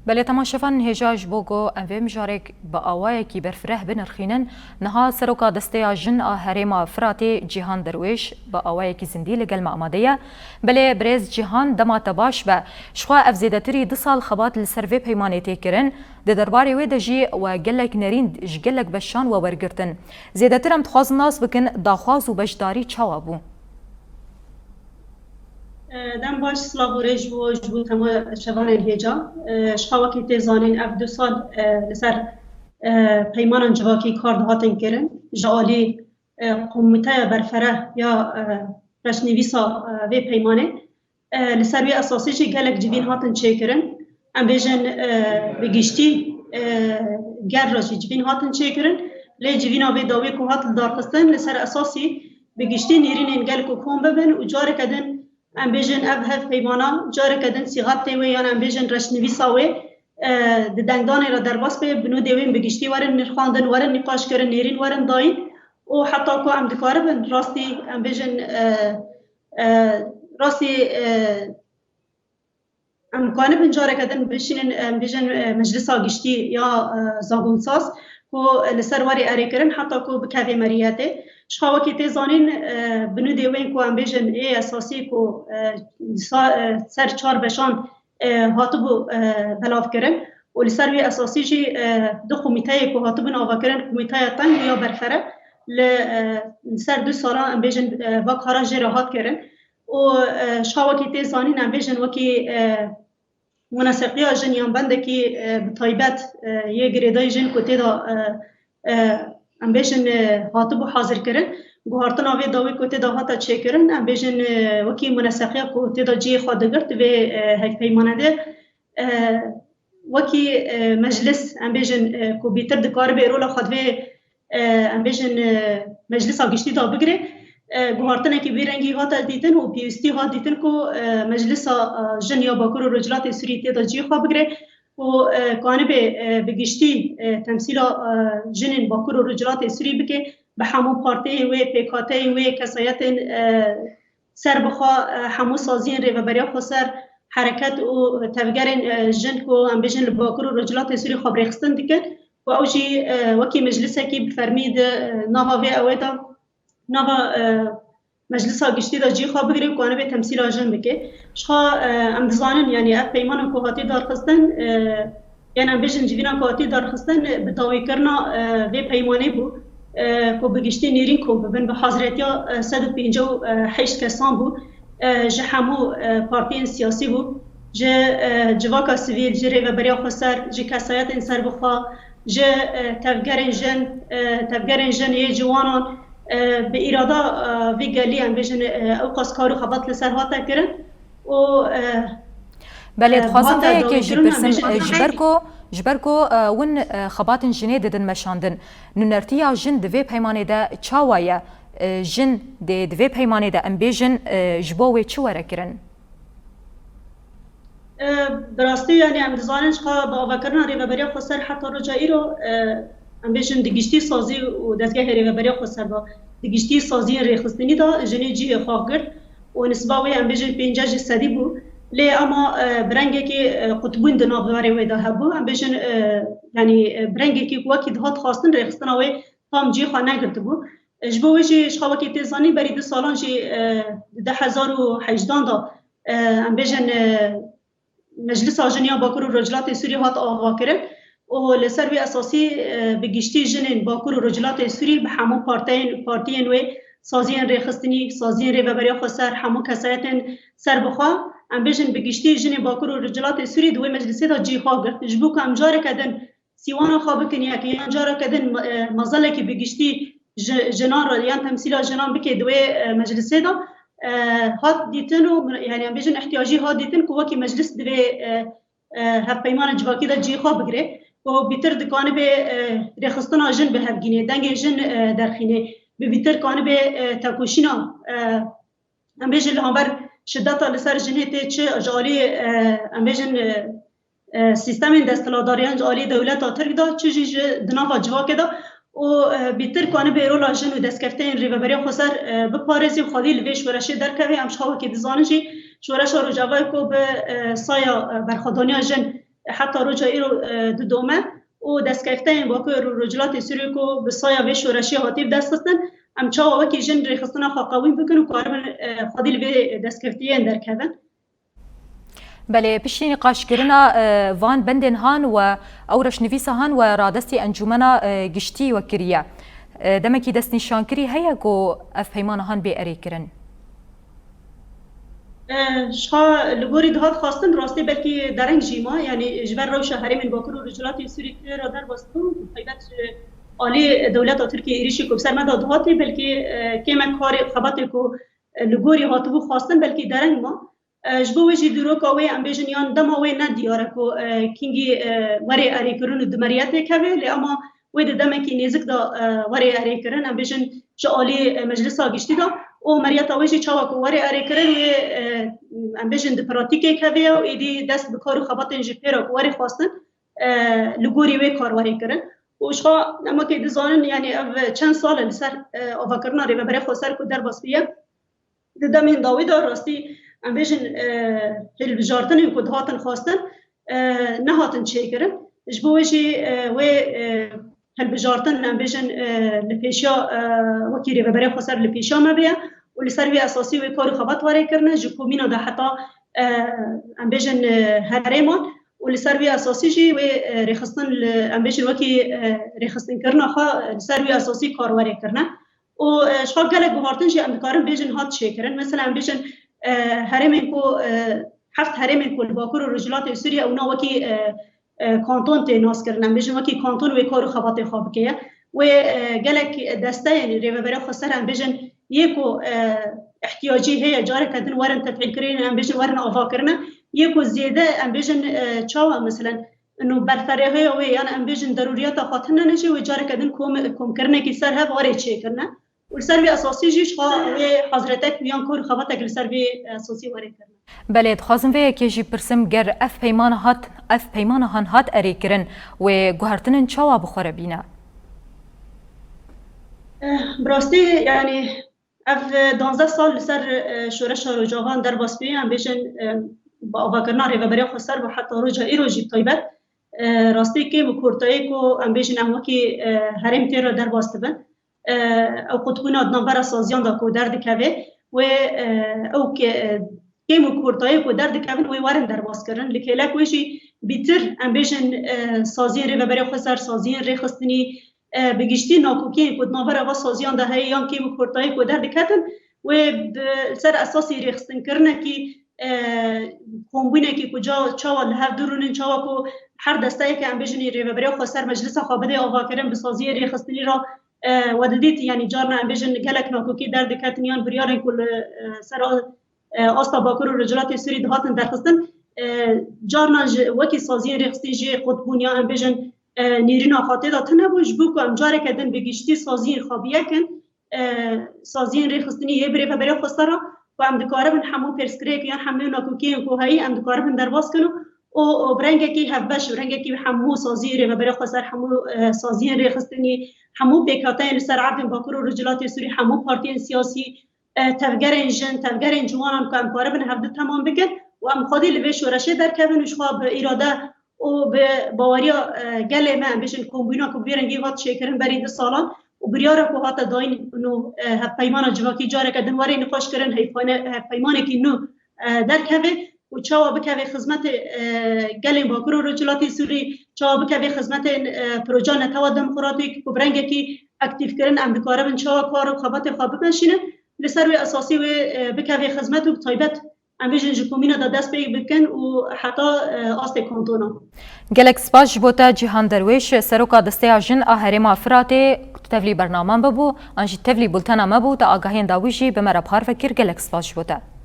بله تماشافان هجاج بوگو اوی مجارک با آوای کی برفره بنرخینن نها سروکا دسته جن هرما فراتی جهان درویش با آوای کی زندی لگل معماده بله برز جهان دمات باش با شخوا افزیدتری 2 سال خبات لسروی پیمانه تکرن د درباری و دجی و گلک نرین گلک بشان و ورگرتن زیادترم تخواز ناس بکن داخواز و بجداری چوابو دم باش سلاو ریج و جبو تمام شبان الهجا شخواکی تزانین اف 2 سال لسر پیمان جواکی کار دهاتن کرن جالی قومیته برفره یا رشنویسا و پیمانه لسر وی اساسی چه گلک جوین هاتن چه کرن ام بیجن بگشتی گر راجی جوین هاتن چه کرن لی جوین آوی داوی که هاتن دارخستن لسر اساسی بگشتی نیرین گلک و کون ببن و جاره کدن ام بیجن هف پیمانا جاره کدن سیغات تیوی یا ام بیجن رشنویسا و دنگدان را در باس به بنو دیوین بگشتی ورن نرخاندن ورن نقاش کرن نیرین ورن داین و حتی که ام دکاره بن راستی ام بیجن راستی امکانه بنجاره کدن بشینن بیجن مجلس آگشتی یا زاگونساز که لسر واری اری کرن حتی که بکوی مریته شخوا که تزانین بنو دیوین که ام بیجن ای اساسی که سر 4 بشان هاتبو بلاف کرن و لسر وی اساسی جی 2 کمیته که هاتبو ناوا کرن کمیته تنگ یا برفره لسر 2 سالا ام بیجن وکارا جی راحت کرن و شخوا که تزانین ام بیجن وکی مناسقی جنیان بنده که بطایبت یه گریدای جن که تیدا ام بیجن هاتبو حاضر کرن گوهارتن آوی داوی که تیدا هاتا چه کرن ام بیجن وکی مناسقی که تیدا جی خواهدگرد و هک پیمانه ده وکی مجلس ام بیجن که بیتر دکار به رولا خود و ام بیجن مجلس آگشتی دا بگره گوهارتنه که بیرنگی هاتا دیتن و پیوستی ها دیتن که مجلس جن یا باکر و رجلات سوری تیدا جی خواه بگره و کانه بگشتی تمثیل جنین باکر و رجلات سوری بکه به همون پارتی و پیکاتی و کسایت سر بخوا همون سازین ری و بریا خسر حرکت و تفگرین جن که هم بجن باکر و رجلات سوری خبر خستن دیکن و اوجی وکی مجلسه که بفرمید ناها و اویدا نوا مجلس آگشتی دا جی خواه بگیریم که آنه به تمثیل آجن بکه شخوا امدزانن یعنی اف پیمان که هاتی دارخستن یعنی ام بیجن جوینا که هاتی دارخستن به داوی کرنا و پیمانه بو که بگشتی نیرین که ببین به حضرت یا 158 کسان بو جه همو پارتین سیاسی بو جه جواکا سویل جه ریو بریا خسر جه کسایت انسر بخوا جه تفگرین جن یه جوانان به اراده وی گلی ام بیجن او قاسکارو خبات لسر هاتا کرن و بله تخواستم ده که جبرکو ون خباتن جنه ددن مشاندن نونرتیا جن دوی پیمانه ده چاوایه جن دوی پیمانه ده ام بیجن جبوه چواره کرن براستی یعنی ام دزانش خواه با آوکرنا ریوبریا خسر حتی رجایی رو ام بیجن دگیشتی سازی و دستگاه ریوبریا خسر با دگیشتی سازی ریخستنی دا جنی جی خواه کرد و نسباوی ام بیجن 50 صدی بو لی اما برنگی که قطبون دنابداری وی دا هبو ام بیجن یعنی برنگی که وکی دهات خواستن ریخستن وی تام جی خواه نگرد بو جبوی جی شخوا که تیزانی بری 2 سالان جی 2018 دا ام بیجن مجلس آجنیا باکر و رجلات سوری هات آغا کرد و لسر وی اساسی بگشتی جنین باکر و رجلات سوری به همون پارتین و سازین ریخستنی سازین ری و بریا خسر همون کسایتن سر بخوا ام بیجن بگشتی جنین باکر و رجلات سوری دوی مجلسی دا جی خواه گرد جبو که امجاره کدن سیوانا خواه بکنی که امجاره کدن مزاله که بگشتی جنان را یعنی تمثیل جنان بکی دوی مجلسی دا هات دیتن و یعنی ام بیجن احتیاجی هات دیتن که وکی مجلس دوی هف پیمان جواکی دا جی خواه بگره و بیتر دکانه به رخصتنا جن به هفگینه دنگ جن درخینه به بیتر کانه به تاکوشینا ام بیجن لهامبر شدتا لسر جنه ته چه جالی ام بیجن سیستم دستلاداریان جالی دولت ترک دا چه جی دناوا جواک دا و بیتر کانه به رولا جن و دستکفتین ریوبری خسر بپارزی خالی لویش ورشه درکوی امشخوا که دزانجی شورش رو جوای کو به سایا برخدانی جن حتی روجا ایرو ددومه و دستکفتین باکو رجلات سوریه کو بسایا و شورشی هاتیب دست خستن ام چاوا وکی جن ریخستنا خاقاوین بکن و کاربن خادیل به دستکفتین در کبن. بله پشتی نقاش کردن وان بندن هان و اورش نویس هان و رادستی انجمنا گشتی و کریه دمکی دست نشان کری هیا کو اف پیمان هان به اری کرن. شها لگوری دهات خواستن راستی بلکه درنگ جیما یعنی جبر روش هرمین باکر و رجلاتی سوری را در باستن فایدت عالی دولت ترکیه ایریشی کو بسر مدا دهاتی بلکه کم کار خباتی کو لگوری هاتبو خواستن بلکه درنگ ما جبو وجی درو کوی امبیشن یان دما وی ندیاره کو کینگی وری اری کرن دمریات کوي لاما وی د دمکی نزک دا وری اری کرن امبیشن جالی مجلس گشتی دا او مریات وجی چاوا کو وری اری کرن و امبیشن د پراتیک کوي او ایدی دست به کار خبات انج پیرا کو وری خواستن لګوري وی کار وری کرن و شخا اما که دزانن یعنی چند سال لسر آوکرنا ری ببره خسر کو در باسپیه د دمین داوی دا راستی امبیشن هل بجارتن کو دهاتن خواستن نهاتن چه کرن جبوشی و هل بجارتن امبیشن لپیشا وکیری و برای خسر لپیشا مبیه و لسروی اساسی و کار خبات واری کرنه جکومینا ده حتی امبیشن هرمان و لسروی اساسی جی و رخصتن امبیشن وکی رخصتن کرنه خا لسروی اساسی کار واری کرنه و شخص گله گوارتن جی امکارن بیشن هات چه کرن مثلا امبیشن هرمین کو هفت هرمین کو باکور و رجلات سوریه اونا وکی کانتون تناس کردن بیشتر وکی کانتون و کار خبات خواب که و گلک دسته یعنی ریو برای خسر هم بیشتر یکو احتیاجی هی جاره کردن ورن تفعیل کردن هم بیشتر ورن آفا کردن یکو زیاده هم بیشتر چاوا مثلا انو برفره های و یعنی هم بیشتر ضروریات خاطر نشه و جاره کردن کم کردن کی سر ها وارد چه کردن و سروی اساسی جیش خوا حضرتک بیان کار خباتک سروی اساسی وارد کردن. بله خواستم وی که جی پرسم گر اف پیمان هان هات اری کرن و گوهرتنن چاوا بخوره بینه. براستی یعنی اف 12 سال سر شورش روجاوان در باسپی هم بیشن با آواکرنا ری و برای خسر و حتی روجا ای روجی طیبت راستی که مکورتایی کو هم بیشن اموکی هرم تیر در باستبن او قطبون ادنابر سازیان دا کو درد کوه و او که کم کورتای کو درد کوه و وارن در باز کردن لکیلک وشی بیتر امبیشن سازین ری و برای خسر سازین ری خستنی بگشتی ناکوکی کو ادنابر و سازیان دا هی یان کم کورتای کو درد کردن و سر اساسی ری خستن کردن کی کمبونه کی کجا چاوا لحظ درونن چاوا کو هر دسته که امبیشن ری و برای خسر مجلس خوابده آوا کردن به سازی ری خستنی را ودیت یعنی جارنا امبیشن گلک ناکوکی درد کتنیان بریارن کل سر آستا باکر و رجلات سوری دهاتن درخستن جارنا وکی سازی رخصتی جی قطبونیا امبیشن نیرینا خاطر داتنه بوش بوکو ام جاره کدن بگیشتی سازی خوابیه کن سازی رخصتنی یه بری فبری خستارا و ام دکاره من همون پرسکریک یا همون ناکوکی کوهایی ام دکاره من درواز کنو او برنگه کی هفبش برنگه کی همو سازی ری و برای خسر همو سازی رخصتنی همو پیکاتین سر عرض باکر و رجلات سوری همو پارتی سیاسی تفگرین جن تفگرین جوانان که امکاره بن هفته تمام بکن و ام خودی لبه شورشه در کبن وشخواب اراده و به باوریا گله ما بشن کمبینا که بیرنگی هات شکرن برید سالان و بریاره که هات داین نو پیمان جواکی جاره کدن وری نقاش کرن پیمانه که نو در کبه و چاوا بکوی خدمت گلین باکر و رجلاتی سوری چاوا بکوی خدمت پروژه نتوا دموکراتیک و برنگه کی اکتیو کردن امریکا رو چاوا کار و خبات خواب بنشینه لسروی اساسی و بکوی خدمت و طیبت امبیشن جکومینا دا دست بکن و حتی آست کانتونا گلک سپاس بوتا جهان درویش سروکا دسته آجن آهرما فراتی تفلی برنامه ببو انجی تفلی بولتنا مبو تا آگاهین داویجی بمرا بخار فکر گلک سپاس بوتا